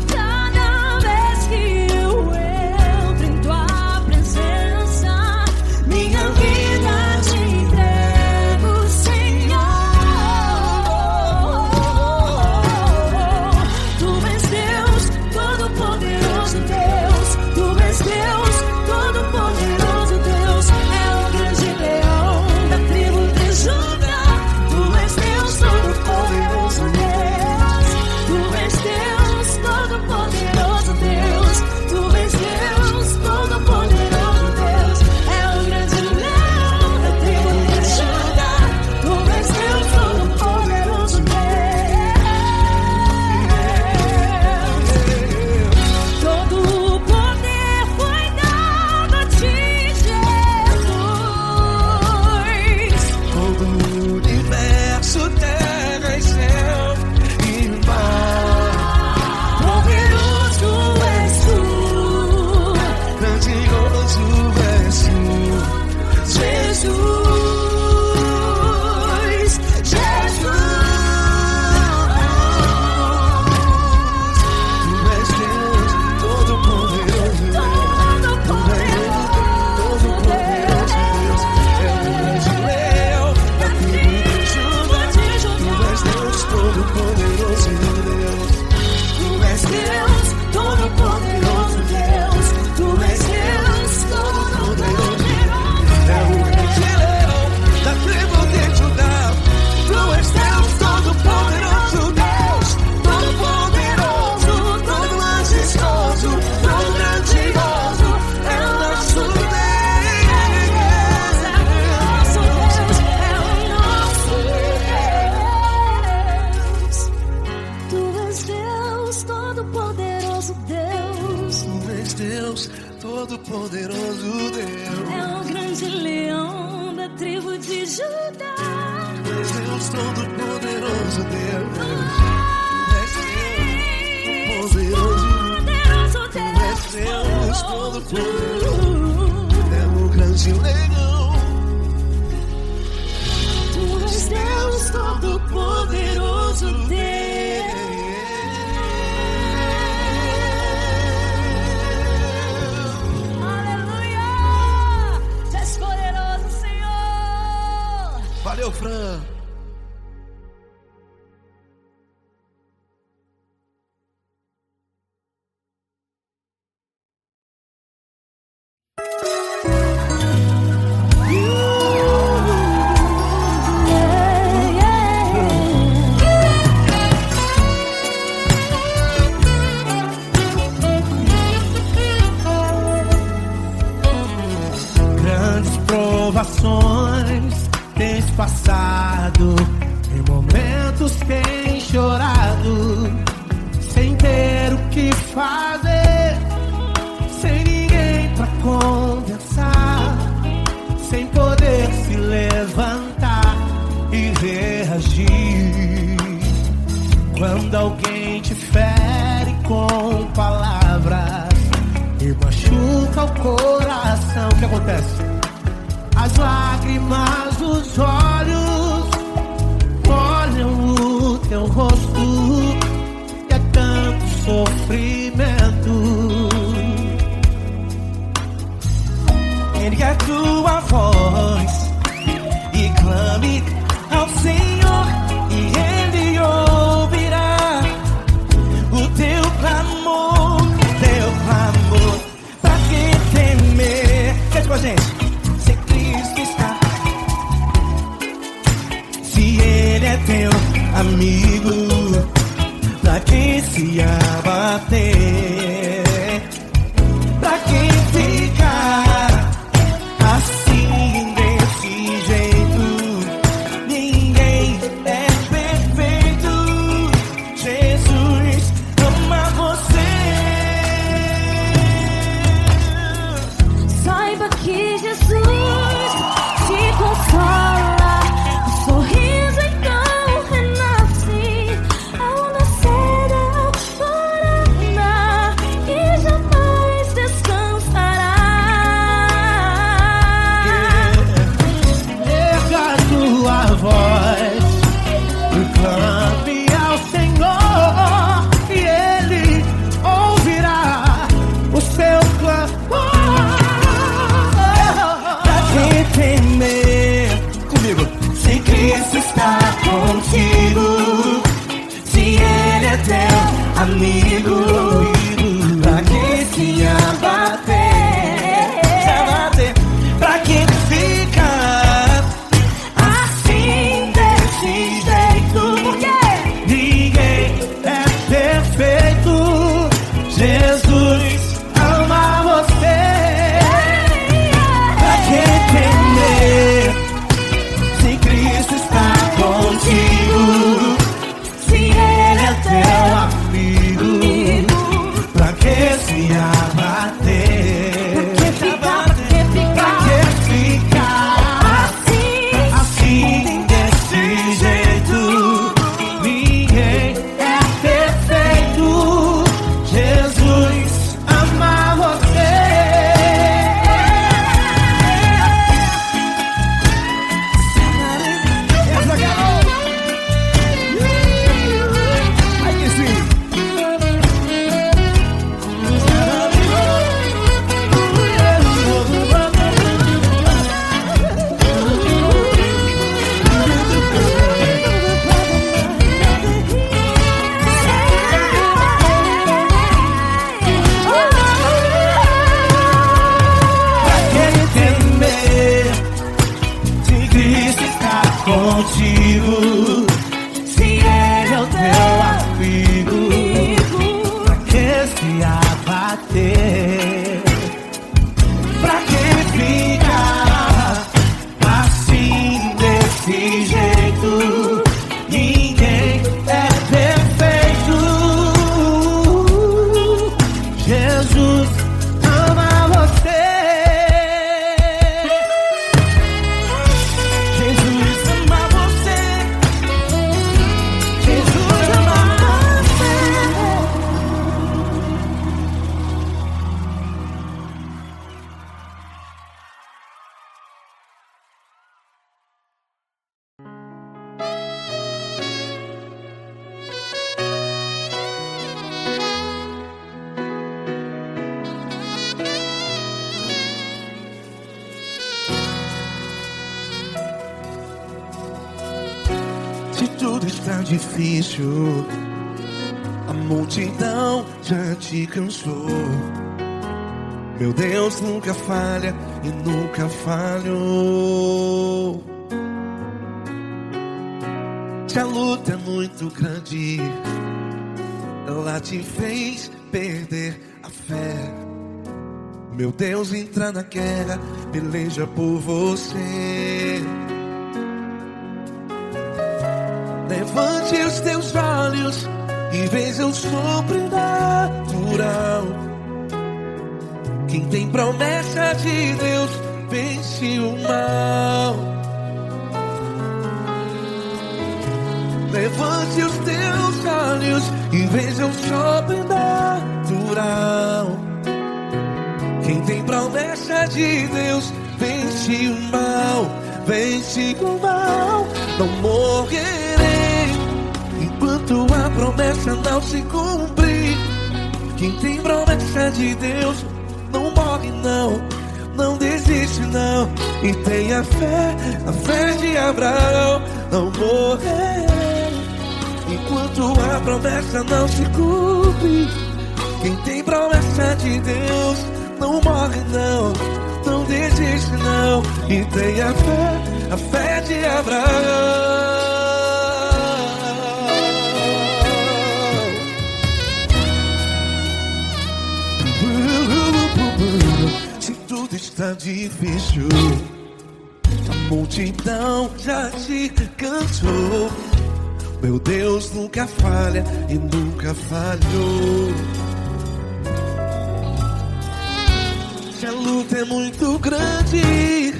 Cada vez que eu entro em tua presença, minha vida te entrego, Senhor. Tu és Deus, todo-poderoso Deus. Tu és Deus, todo-poderoso Deus. É o grande leão da tribo de Judá. Tu és Deus, todo-poderoso Deus. Tu és Deus, todo-poderoso Deus. Tu és Deus, todo-poderoso Deus. É o grande leão da tribo de Judá. Tu és Deus, todo-poderoso Deus. Todo o poder foi dado a ti, Jesus.
Todo o universo, terra e céu e mar.
Poderoso és tu,
Grandioso és tu,
Jesus. Jesus.
Tu és Deus, todo-poderoso Deus. Todo-poderoso Deus. É o grande leão da tribo de Judá. Tu és Deus, todo-poderoso Deus.
Tu és Deus, todo-poderoso Deus. Tu és Deus, todo-poderoso
É o grande leão da tribo de Judá. Tu és Deus, todo-poderoso Deus. Todo-poderoso, todo majestoso, todo grandioso. É o nosso Deus.
É o nosso Deus. Tu és Deus, todo-poderoso Deus.
Tu és Deus, todo-poderoso Deus.
É o grande leão da tribo de Judá.
Tu és Deus, todo-poderoso Deus. Tu és Deus, poderoso.
Poderoso
Tu és Deus, todo-poderoso. É o grande leão.
Tu és Deus, todo-poderoso Deus. Aleluia! Tu és poderoso, Senhor.
Valeu, Fran. chorado, sem ter o que fazer, sem ninguém pra conversar, sem poder se levantar e reagir. Quando alguém te fere com palavras e machuca o coração, o que acontece? As lágrimas dos olhos molham o teu rosto, e é tanto sofrimento. Ergue a tua voz e clame ao Senhor, e Ele ouvirá o teu clamor, pra que temer? Cante com a gente. Se Cristo está, se Ele é teu amigo, pra que se abater? Pra que ficar assim desse jeito? Ninguém é perfeito. Jesus ama você.
Saiba que Jesus te consola, o sorriso então renasce ao nascer da alvorada e jamais descansará.
Erga a tua voz e clame ao Senhor, e Ele ouvirá o seu clamor. Pra que temer? Comigo. Se Cristo está contigo, se Ele é teu amigo, pra que se abater? Pra que ficar assim desse jeito? Porque ninguém é perfeito. Jesus ama você. Pra que temer? Se Cristo está contigo, se Ele é teu amigo, pra que se abater? Pra que ficar assim desse jeito? Ninguém é perfeito. Jesus ama você. Aí que sim. Pra que temer? Se Cristo está contigo, se Ele é o teu amigo, pra que se abater? Pra que ficar assim desse jeito? Ninguém é perfeito. Jesus ama você. Jesus ama você. Jesus ama você. Se tudo está difícil, a multidão já te cansou. Meu Deus nunca falha e nunca falhou. Se a luta é muito grande, ela te fez perder a fé. Meu Deus entra na guerra, peleja por você. Levante os teus olhos e veja o sobrenatural. Quem tem promessa de Deus vence o mal. Levante os teus olhos e veja o sobrenatural. Quem tem promessa de Deus vence o mal, vence o mal. Não morrerei enquanto a promessa não se cumprir. Quem tem promessa de Deus não morre não, não desiste não. E tenha fé, a fé de Abraão. Não morrerei enquanto a promessa não se cumpre. Quem tem promessa de Deus não morre não, não desiste não. E tenha fé, a fé de Abraão. Se tudo está difícil, a multidão já te cansou. Meu Deus nunca falha e nunca falhou. Se a luta é muito grande,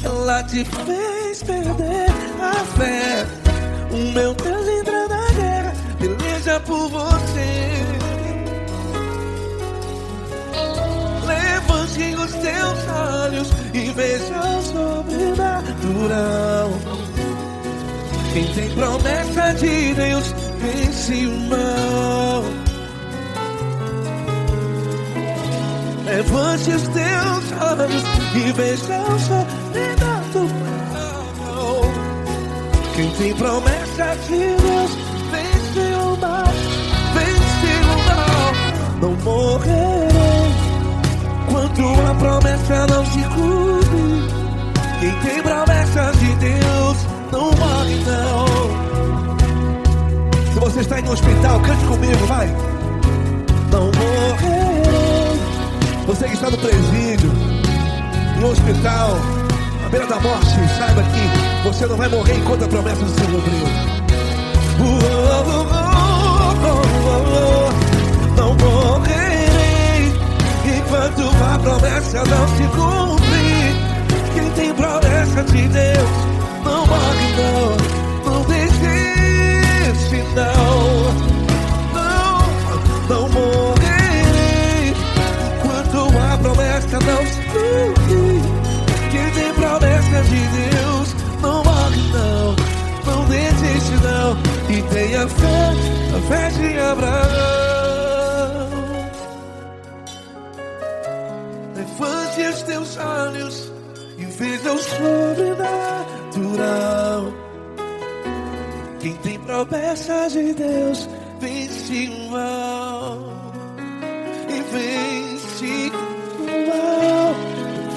ela te fez perder a fé. O meu Deus entra na guerra, peleja por você. Levante os teus olhos e veja o sobrenatural. Quem tem promessa de Deus vence o mal. Levante os teus olhos e veja o sobrenatural. Quem tem promessa de Deus vence o mal, vence o mal. Não morrerei enquanto a promessa não se cumpre. Quem tem promessa de Deus não morre não. Se você está em um hospital, cante comigo, vai. Não morrerei. Você que está no presídio, no hospital, à beira da morte, saiba que você não vai morrer enquanto a promessa não se cumpriu. Não morrerei enquanto a promessa não se cumprir. Quem tem promessa de Deus não morre não, não desiste não. Não morrerei enquanto a promessa não se cumprir. Quem tem promessa de Deus não morre não, não desiste não. E tenha fé, a fé de Abraão. Levante os teus olhos e veja o sobrenatural. Quem tem promessa de Deus vence o mal, e vence o mal.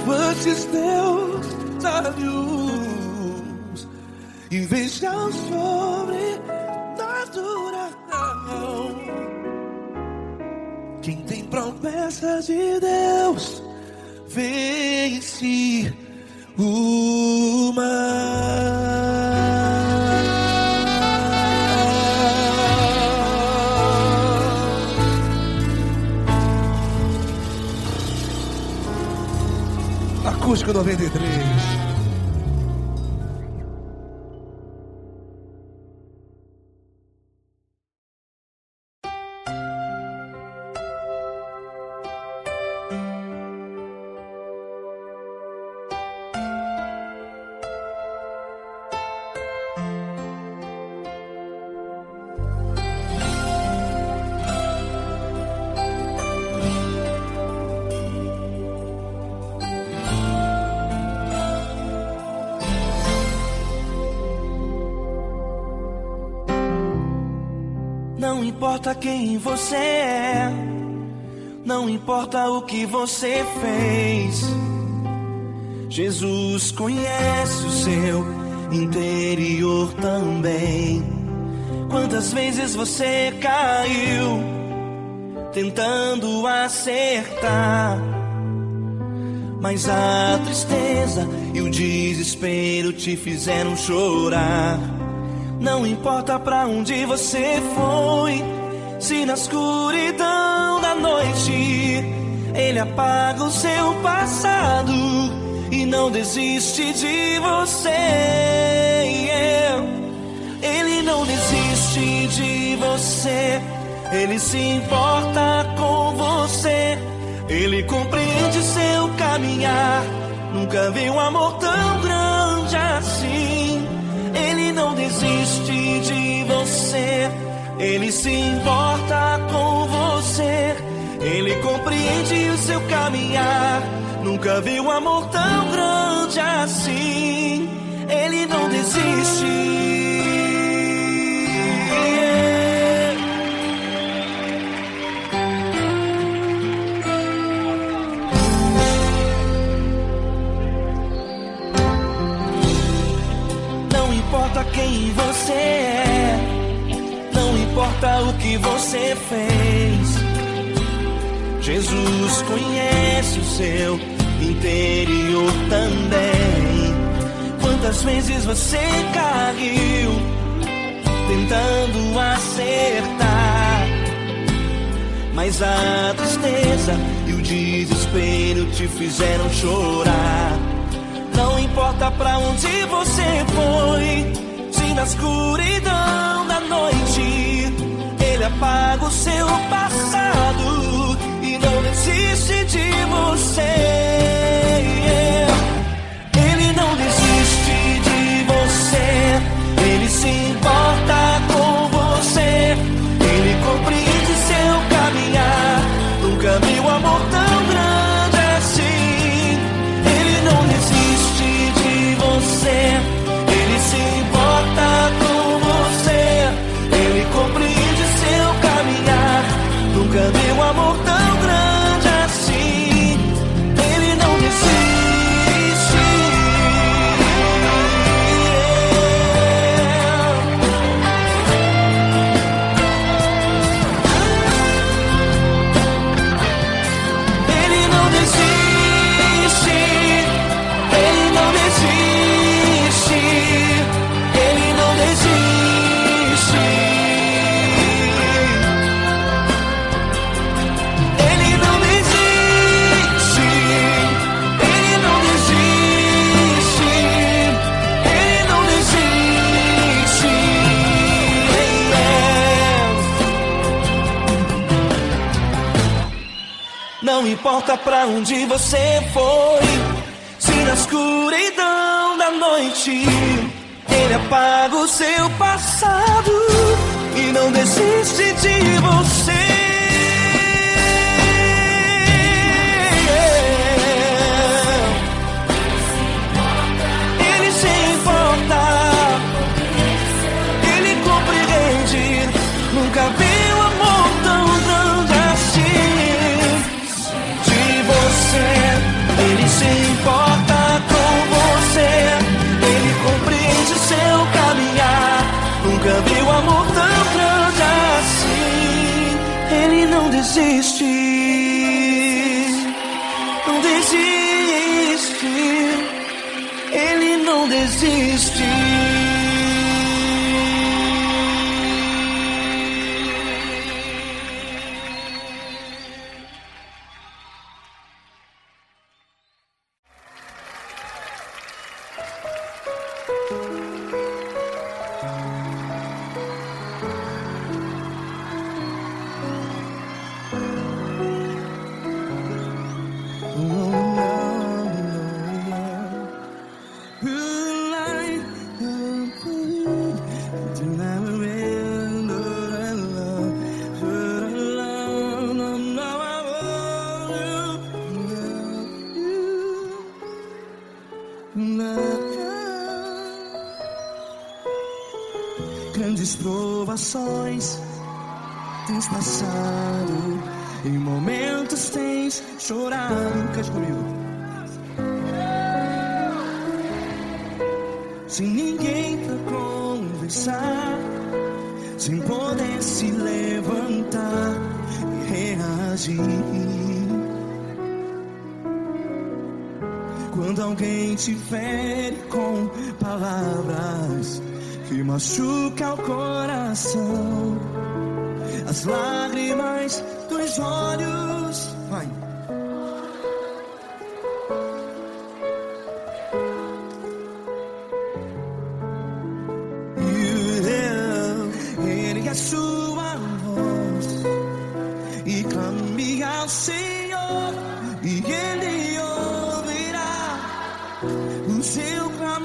Levante os teus olhos e veja o sobrenatural. Quem tem promessa de Deus vence o mal. Acústico 93.
Não importa quem você é, não importa o que você fez, Jesus conhece o seu interior também. Quantas vezes você caiu tentando acertar, mas a tristeza e o desespero te fizeram chorar. Não importa pra onde você foi, se na escuridão da noite Ele apaga o seu passado e não desiste de você. Ele não desiste de você. Ele se importa com você. Ele compreende seu caminhar. Nunca vi um amor tão grande assim. Ele não desiste de você. Ele se importa com você. Ele compreende o seu caminhar. Nunca vi um amor tão grande assim. Ele não desiste. Não importa quem você é, não importa o que você fez, Jesus conhece o seu interior também. Quantas vezes você caiu tentando acertar, mas a tristeza e o desespero te fizeram chorar. Não importa pra onde você foi, se na escuridão da noite Ele apaga o seu passado e não desiste de você. Ele não desiste de você. Ele se importa com você. Ele compreende seu caminhar. Nunca vi um amor tão grande assim. Ele não desiste de você. Ele se importa com você. Ele compreende seu caminhar. Nunca vi um amor tão grande assim. Ele não desiste. Ele não desiste. Ele não desiste. Ele não desiste. Ele não desiste. Ele não desiste. Ele não desiste. Não importa pra onde você foi, se na escuridão da noite Ele apaga o seu passado e não desiste de você. Ele se importa, Ele compreende. Nunca vi um amor tão grande assim de você. Ele se importa com você. Ele compreende seu caminhar. Nunca vi um amor tão grande assim. Ele não desiste. Não desiste. Ele não desiste. Grandes provações tens passado, em momentos tens chorado. Cante comigo. Sem ninguém pra conversar, sem poder se levantar e reagir. Quando alguém te fere com palavras
que machuca o coração, as lágrimas dos olhos. Vai. Ele é sua voz e clame ao Senhor, e Ele ouvirá o seu clamor.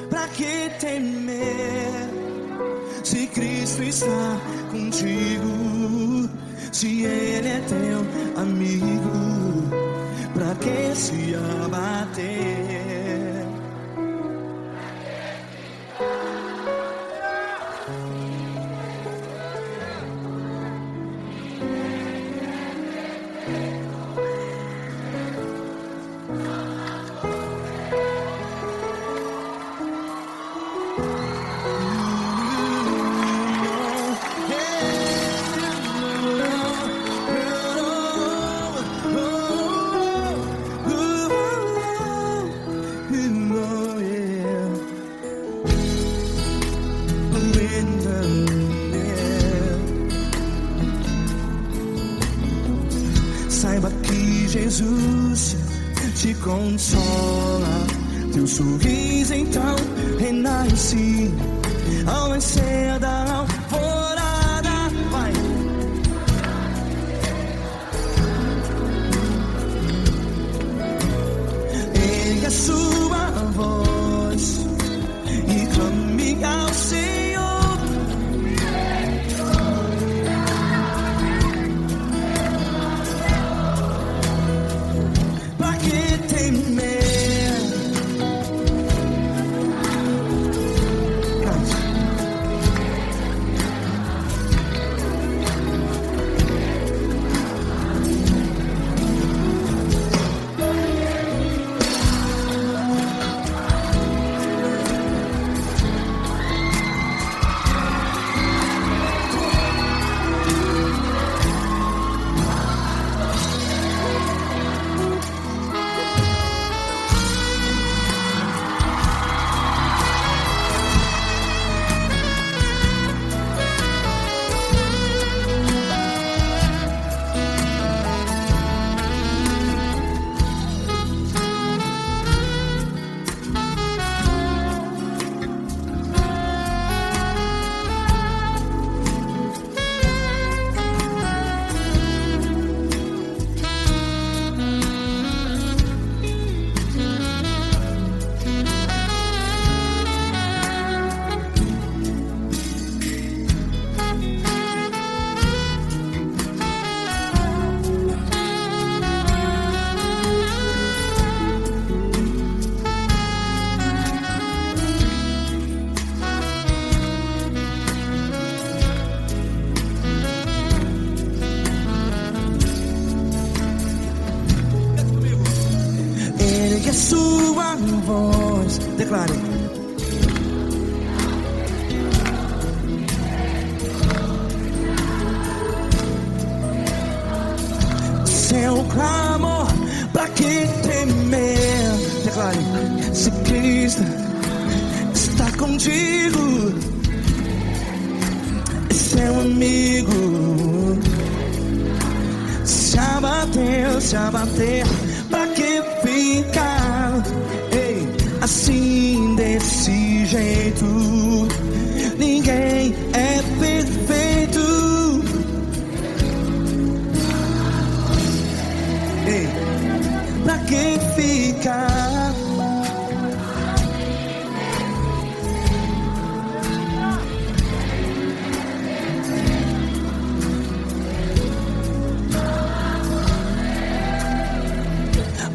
Pra que temer, se Cristo está contigo? Se Ele é teu amigo, pra que se abater? Saiba que Jesus te consola, teu sorriso então renasce ao nascer da alvorada. Vai. Ele é sua voz e clame ao Senhor. Ergue a sua voz, declare. Seu clamor, pra que temer? Declare. Se Cristo está contigo, seu amigo. Se abater, pra que ficar, ei, assim desse jeito? Ninguém é perfeito, ei, pra que ficar?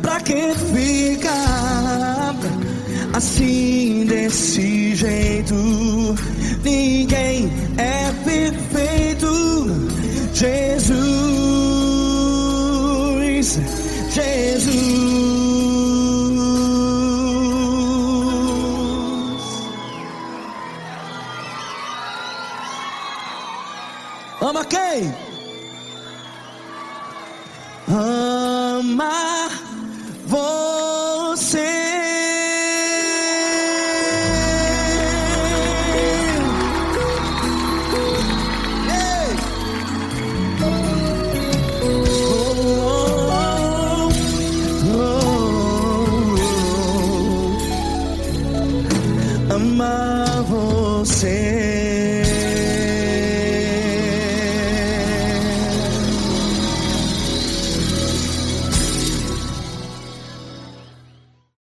Pra que ficar assim desse jeito? Ninguém é perfeito. Jesus, Jesus. Ama quem? Ama